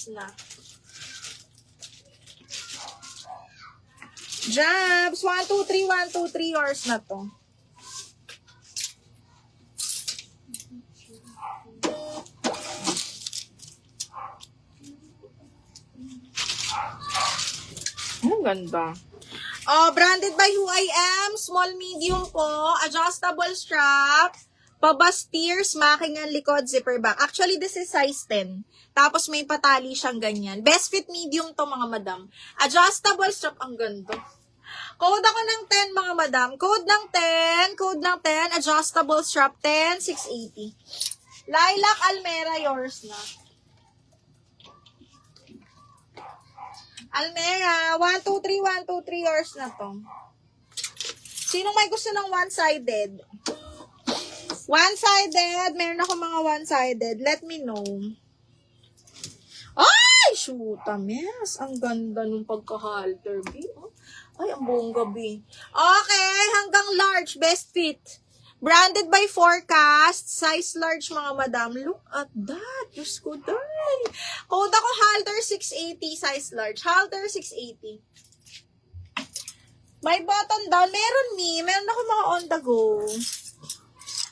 hours na. Jabs, 1, 2, 3, 1, 2, 3 hours na to. Ang ganda. Oh, branded by Who I Am, small medium po, adjustable strap, pabastiers, makingang likod, zipper back. Actually, this is size 10. Tapos may patali siyang ganyan. Best fit medium to mga madam. Adjustable strap, ang ganda. Code ako ng 10 mga madam. Code ng 10, adjustable strap 10, 680. Lilac Almera, yours na. Almera, 1, 2, 3, 1, 2, 3 yours na to. Sinong may gusto ng one-sided? One-sided, meron ako mga one-sided. Let me know. Ay, shoot, miss. Ang ganda nung pagka-halter, B. Oh. Ay, ang buong gabi. Okay, hanggang large, best fit. Branded by Forecast, size large mga madam. Look at that. Diyos ko, day. Code ako halter 680, size large. Halter 680. May button down. Meron meron ako mga on the go.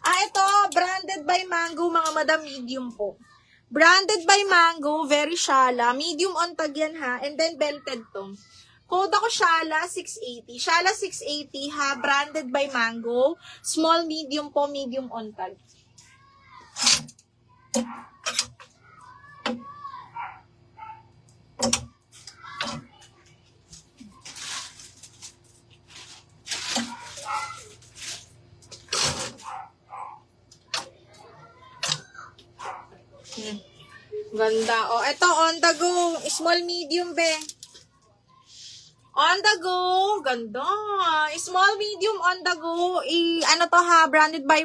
Ito, branded by Mango mga madam, medium po. Branded by Mango, very shala. Medium on tag yan ha. And then belted to. Code ako Shala 680. Shala 680 ha, branded by Mango. Small, medium po, medium on tag. Ganda. Oh, ito on the go. Small, medium be. On the go, ganda. Small, medium, on the go. Ano to ha, branded by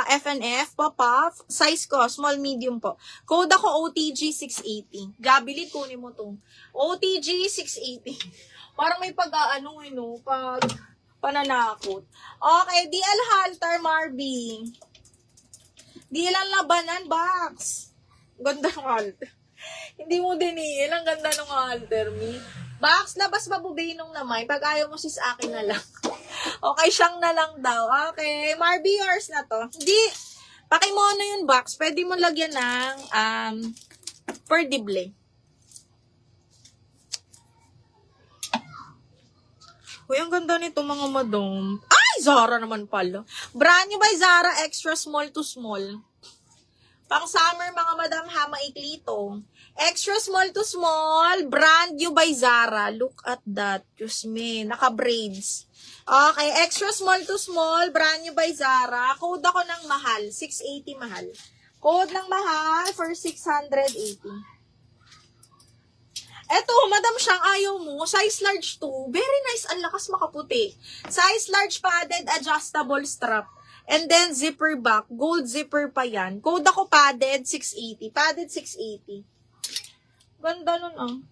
FNF, pop-up. Size ko, small, medium po. Code ako OTG 680. Gabilit, kunin mo to. OTG 680. Parang may pag-ano, pag pananakot. Okay, DL Halter, Marby. DL ang labanan, box. Ganda ng halter. Hindi mo din ang ganda ng halter, me. Box, labas babubay nung namay. Pag ayaw mo sis akin na lang. Okay, siyang na lang daw. Okay, Marby, yours na to. Hindi, pakimono yung box. Pwede mo lagyan ng perdible. Uy, ang ganda nito mga madam. Ay, Zara naman pala. Brand new by Zara, extra small to small. Pang summer mga madam ha, maikli ito. Extra small to small, brand new by Zara. Look at that. Diyos me, naka-braids. Okay, extra small to small, brand new by Zara. Code ako ng mahal, 680 mahal. Code ng mahal for 680. Eto, madam siyang ayaw mo, size large to. Very nice, ang lakas makaputi. Size large padded, adjustable strap. And then, zipper back. Gold zipper pa yan. Code ako padded, 680. Padded, 680. Ganda nun,